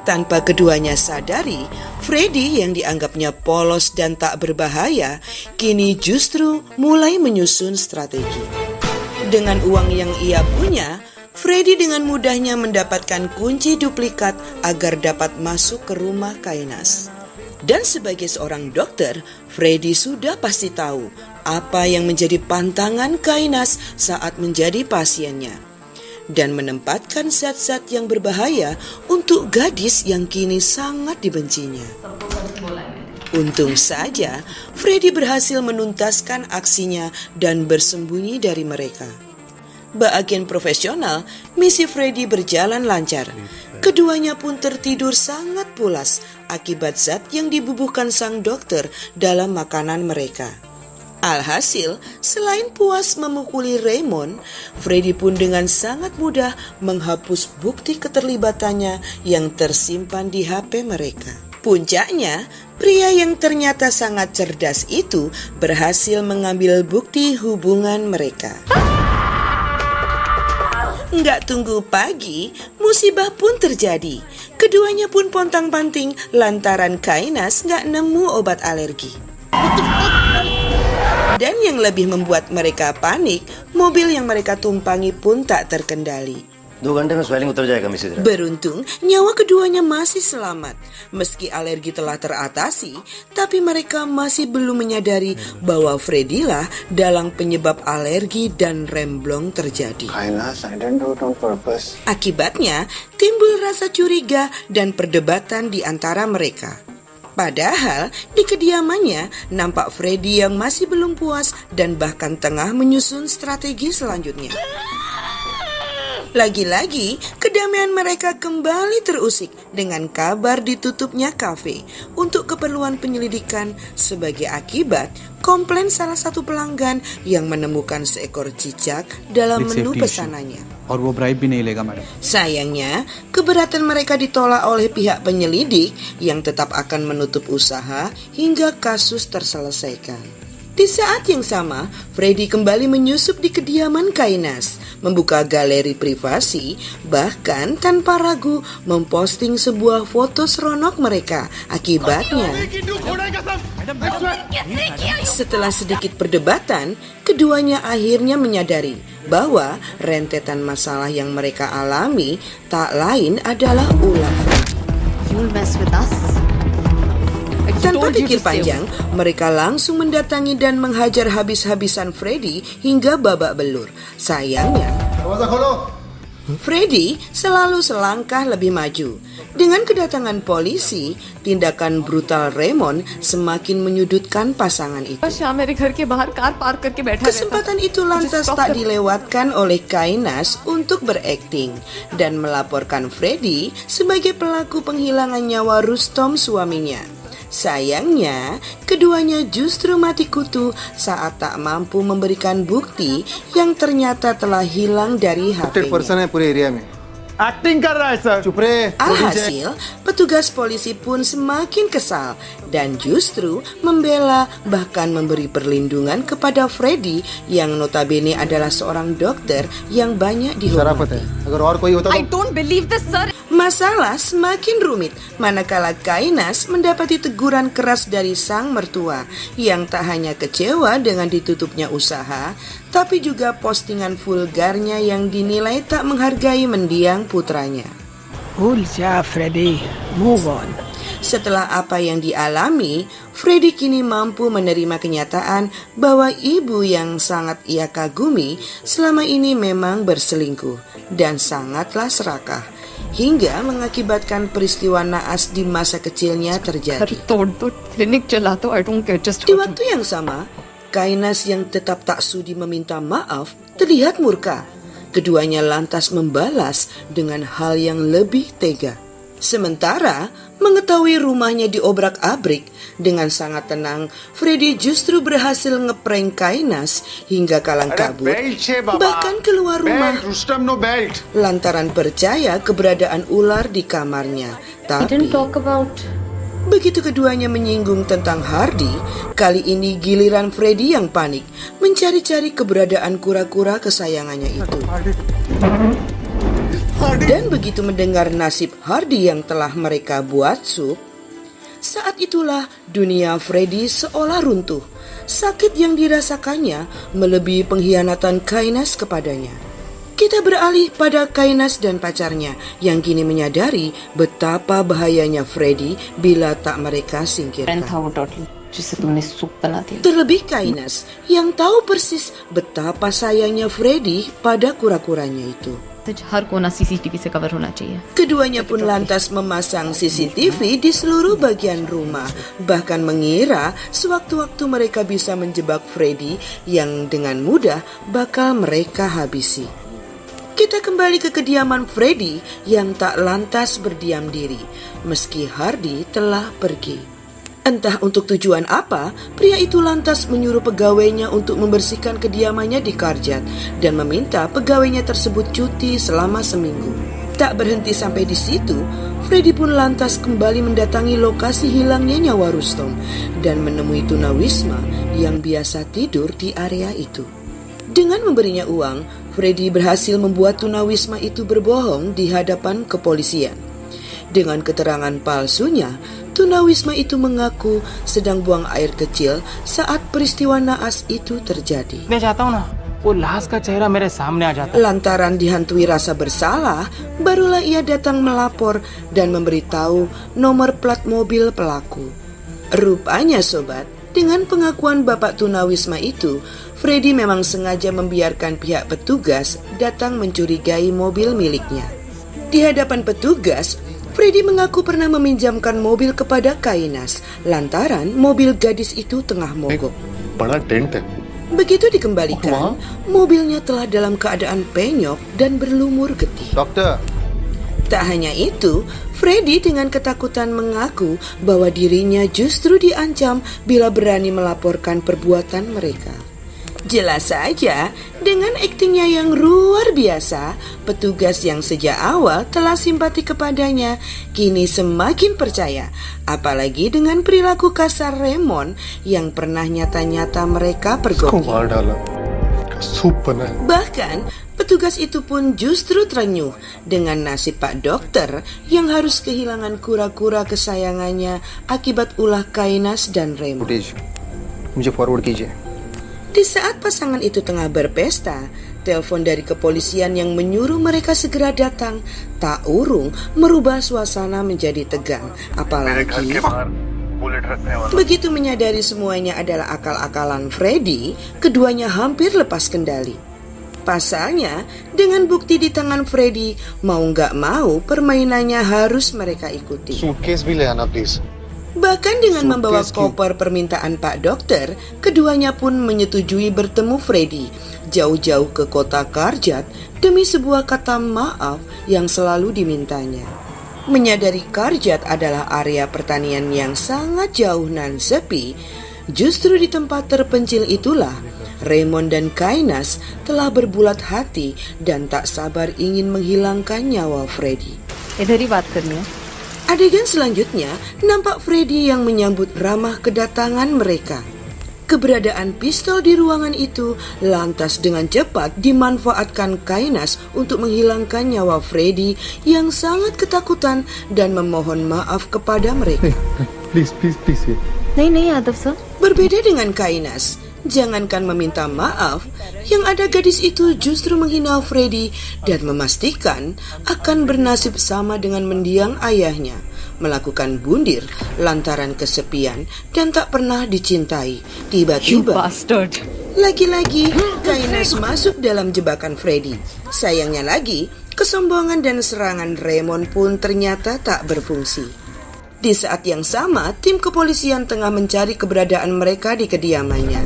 Tanpa keduanya sadari, Freddy yang dianggapnya polos dan tak berbahaya, kini justru mulai menyusun strategi. Dengan uang yang ia punya, Freddy dengan mudahnya mendapatkan kunci duplikat agar dapat masuk ke rumah Kainas. Dan sebagai seorang dokter, Freddy sudah pasti tahu apa yang menjadi pantangan Kainas saat menjadi pasiennya, dan menempatkan zat-zat yang berbahaya untuk gadis yang kini sangat dibencinya. Untung saja, Freddy berhasil menuntaskan aksinya dan bersembunyi dari mereka. Bagian profesional, misi Freddy berjalan lancar. Keduanya pun tertidur sangat pulas akibat zat yang dibubuhkan sang dokter dalam makanan mereka. Alhasil, selain puas memukuli Raymond, Freddy pun dengan sangat mudah menghapus bukti keterlibatannya yang tersimpan di HP mereka. Puncaknya, pria yang ternyata sangat cerdas itu berhasil mengambil bukti hubungan mereka. Nggak tunggu pagi, musibah pun terjadi. Keduanya pun pontang-panting lantaran Kainas nggak nemu obat alergi. Dan yang lebih membuat mereka panik, mobil yang mereka tumpangi pun tak terkendali. 2 घंटे में swelling उतर जाएगा मिस इधर. Beruntung, nyawa keduanya masih selamat. Meski alergi telah teratasi, tapi mereka masih belum menyadari bahwa Freddy lah dalang penyebab alergi dan remblong terjadi. Kainas, I didn't do it on purpose. Akibatnya, timbul rasa curiga dan perdebatan di antara mereka. Padahal di kediamannya nampak Freddy yang masih belum puas dan bahkan tengah menyusun strategi selanjutnya. Lagi-lagi, kedamaian mereka kembali terusik dengan kabar ditutupnya kafe untuk keperluan penyelidikan sebagai akibat komplain salah satu pelanggan yang menemukan seekor cicak dalam menu pesanannya. Sayangnya, keberatan mereka ditolak oleh pihak penyelidik yang tetap akan menutup usaha hingga kasus terselesaikan. Di saat yang sama, Freddy kembali menyusup di kediaman Kainas, membuka galeri privasi, bahkan tanpa ragu memposting sebuah foto seronok mereka. Akibatnya, setelah sedikit perdebatan, keduanya akhirnya menyadari bahwa rentetan masalah yang mereka alami tak lain adalah ulah. You'll mess with us? Tanpa pikir panjang, mereka langsung mendatangi dan menghajar habis-habisan Freddy hingga babak belur. Sayangnya, Freddy selalu selangkah lebih maju. Dengan kedatangan polisi, tindakan brutal Raymond semakin menyudutkan pasangan itu. Kesempatan itu lantas tak dilewatkan oleh Kainas untuk berakting dan melaporkan Freddy sebagai pelaku penghilangan nyawa Rustom suaminya. Sayangnya, keduanya justru mati kutu saat tak mampu memberikan bukti yang ternyata telah hilang dari HP-nya. Alhasil, petugas polisi pun semakin kesal dan justru membela bahkan memberi perlindungan kepada Freddy yang notabene adalah seorang dokter yang banyak dihormati. I don't believe this, sir. Masalah semakin rumit manakala Kainas mendapati teguran keras dari sang mertua yang tak hanya kecewa dengan ditutupnya usaha, tapi juga postingan vulgarnya yang dinilai tak menghargai mendiang putranya. Freddy, move on. Setelah apa yang dialami, Freddy kini mampu menerima kenyataan bahwa ibu yang sangat ia kagumi selama ini memang berselingkuh dan sangatlah serakah, hingga mengakibatkan peristiwa naas di masa kecilnya terjadi. Di waktu yang sama, Kainas yang tetap tak sudi meminta maaf terlihat murka. Keduanya lantas membalas dengan hal yang lebih tega. Sementara mengetahui rumahnya diobrak-abrik, dengan sangat tenang Freddy justru berhasil ngeprank Kainas hingga kalang kabut, bahkan keluar rumah lantaran percaya keberadaan ular di kamarnya. Tapi begitu keduanya menyinggung tentang Hardy, kali ini giliran Freddy yang panik mencari-cari keberadaan kura-kura kesayangannya itu. Dan begitu mendengar nasib Hardy yang telah mereka buat sup, saat itulah dunia Freddy seolah runtuh. Sakit yang dirasakannya melebihi pengkhianatan Kainas kepadanya. Kita beralih pada Kainas dan pacarnya yang kini menyadari betapa bahayanya Freddy bila tak mereka singkirkan. Terlebih Kainas yang tahu persis betapa sayangnya Freddy pada kura-kuranya itu. हर कोना CCTV से कवर होना चाहिए. Keduanya pun lantas memasang CCTV di seluruh bagian rumah, bahkan mengira sewaktu-waktu mereka bisa menjebak Freddy yang dengan mudah bakal mereka habisi. Kita kembali ke kediaman Freddy yang tak lantas berdiam diri, meski Hardy telah pergi. Entah untuk tujuan apa, pria itu lantas menyuruh pegawainya untuk membersihkan kediamannya di Karjat dan meminta pegawainya tersebut cuti selama seminggu. Tak berhenti sampai di situ, Freddy pun lantas kembali mendatangi lokasi hilangnya nyawa Rustom dan menemui tunawisma yang biasa tidur di area itu. Dengan memberinya uang, Freddy berhasil membuat tunawisma itu berbohong di hadapan kepolisian. Dengan keterangan palsunya, tunawisma itu mengaku sedang buang air kecil saat peristiwa naas itu terjadi. Lantaran dihantui rasa bersalah, barulah ia datang melapor dan memberitahu nomor plat mobil pelaku. Rupanya sobat, dengan pengakuan bapak tunawisma itu, Freddy memang sengaja membiarkan pihak petugas datang mencurigai mobil miliknya. Di hadapan petugas, Freddy mengaku pernah meminjamkan mobil kepada Kainas lantaran mobil gadis itu tengah mogok. Begitu dikembalikan, mobilnya telah dalam keadaan penyok dan berlumur getih. Dokter. Tak hanya itu, Freddy dengan ketakutan mengaku bahwa dirinya justru diancam bila berani melaporkan perbuatan mereka. Jelas saja, dengan aktingnya yang luar biasa, petugas yang sejak awal telah simpati kepadanya kini semakin percaya, apalagi dengan perilaku kasar Raymond yang pernah nyata-nyata mereka pergoki. Bahkan, petugas itu pun justru terenyuh dengan nasib Pak Dokter yang harus kehilangan kura-kura kesayangannya akibat ulah Kainas dan Raymond. Di saat pasangan itu tengah berpesta, telepon dari kepolisian yang menyuruh mereka segera datang tak urung merubah suasana menjadi tegang. Apalagi begitu menyadari semuanya adalah akal-akalan Freddy, keduanya hampir lepas kendali. Pasalnya, dengan bukti di tangan Freddy, mau nggak mau permainannya harus mereka ikuti. Suitcase bhi le aana please. Bahkan dengan membawa koper permintaan Pak Dokter, keduanya pun menyetujui bertemu Freddy jauh-jauh ke kota Karjat demi sebuah kata maaf yang selalu dimintanya. Menyadari Karjat adalah area pertanian yang sangat jauh nan sepi, justru di tempat terpencil itulah Raymond dan Kainas telah berbulat hati dan tak sabar ingin menghilangkan nyawa Freddy. इधर ही बात करनी है. Adegan selanjutnya nampak Freddy yang menyambut ramah kedatangan mereka. Keberadaan pistol di ruangan itu lantas dengan cepat dimanfaatkan Kainas untuk menghilangkan nyawa Freddy yang sangat ketakutan dan memohon maaf kepada mereka. Please. नहीं Yadav sir. Berbeda dengan Kainas, jangankan meminta maaf, yang ada gadis itu justru menghina Freddy dan memastikan akan bernasib sama dengan mendiang ayahnya, melakukan bundir lantaran kesepian dan tak pernah dicintai. Tiba-tiba, lagi-lagi Kainas masuk dalam jebakan Freddy. Sayangnya lagi, kesombongan dan serangan Raymond pun ternyata tak berfungsi. Di saat yang sama, tim kepolisian tengah mencari keberadaan mereka di kediamannya.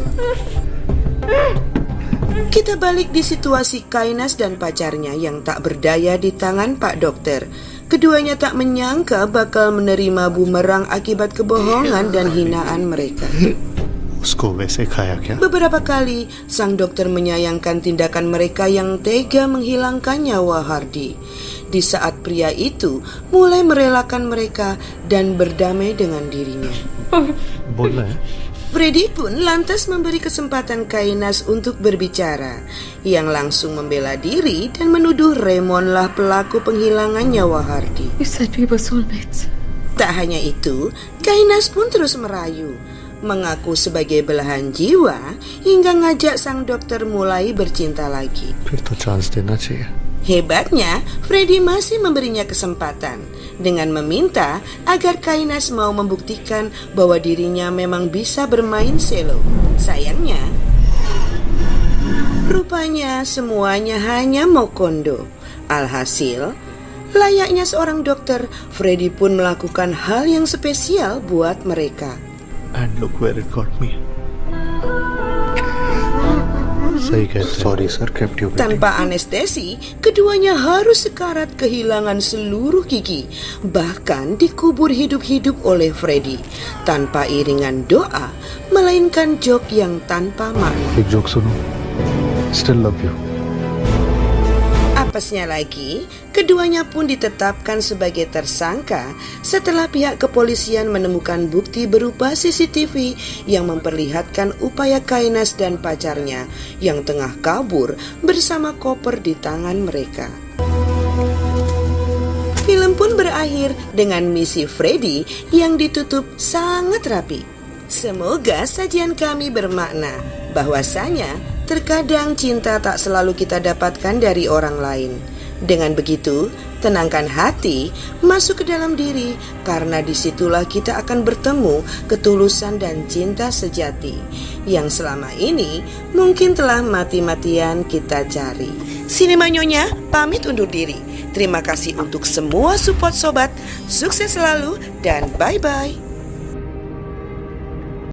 Kita balik di situasi Kainas dan pacarnya yang tak berdaya di tangan Pak Dokter. Keduanya tak menyangka bakal menerima bumerang akibat kebohongan dan hinaan mereka. Beberapa kali, sang dokter menyayangkan tindakan mereka yang tega menghilangkan nyawa Hardy. Di saat pria itu mulai merelakan mereka dan berdamai dengan dirinya. Freddy pun lantas memberi kesempatan Kainas untuk berbicara, yang langsung membela diri dan menuduh Raymond lah pelaku penghilangan nyawa Hardy. You said we were soulmates. Tak hanya itu, Kainas pun terus merayu, mengaku sebagai belahan jiwa hingga ngajak sang dokter mulai bercinta lagi. फिर तो चांस देना चाहिए. Hebatnya, Freddy masih memberinya kesempatan dengan meminta agar Kainas mau membuktikan bahwa dirinya memang bisa bermain selo. Sayangnya, rupanya semuanya hanya mau kondo. Alhasil, layaknya seorang dokter, Freddy pun melakukan hal yang spesial buat mereka. And look where it got me. सही कहते. Sorry sir, kept you waiting. Tanpa anestesi, keduanya harus sekarat kehilangan seluruh gigi, bahkan dikubur hidup-hidup oleh Freddy, tanpa iringan doa, melainkan joke yang tanpa makna. एक joke सुनो. Still love you. Apesnya lagi, keduanya pun ditetapkan sebagai tersangka setelah pihak kepolisian menemukan bukti berupa CCTV yang memperlihatkan upaya Kainas dan pacarnya yang tengah kabur bersama koper di tangan mereka. Film pun berakhir dengan misi Freddy yang ditutup sangat rapi. Semoga sajian kami bermakna bahwasanya terkadang cinta tak selalu kita dapatkan dari orang lain. Dengan begitu, tenangkan hati, masuk ke dalam diri, karena disitulah kita akan bertemu ketulusan dan cinta sejati yang selama ini mungkin telah mati-matian kita cari. Sinema Nyonya pamit undur diri. Terima kasih untuk semua support sobat. Sukses selalu dan bye-bye.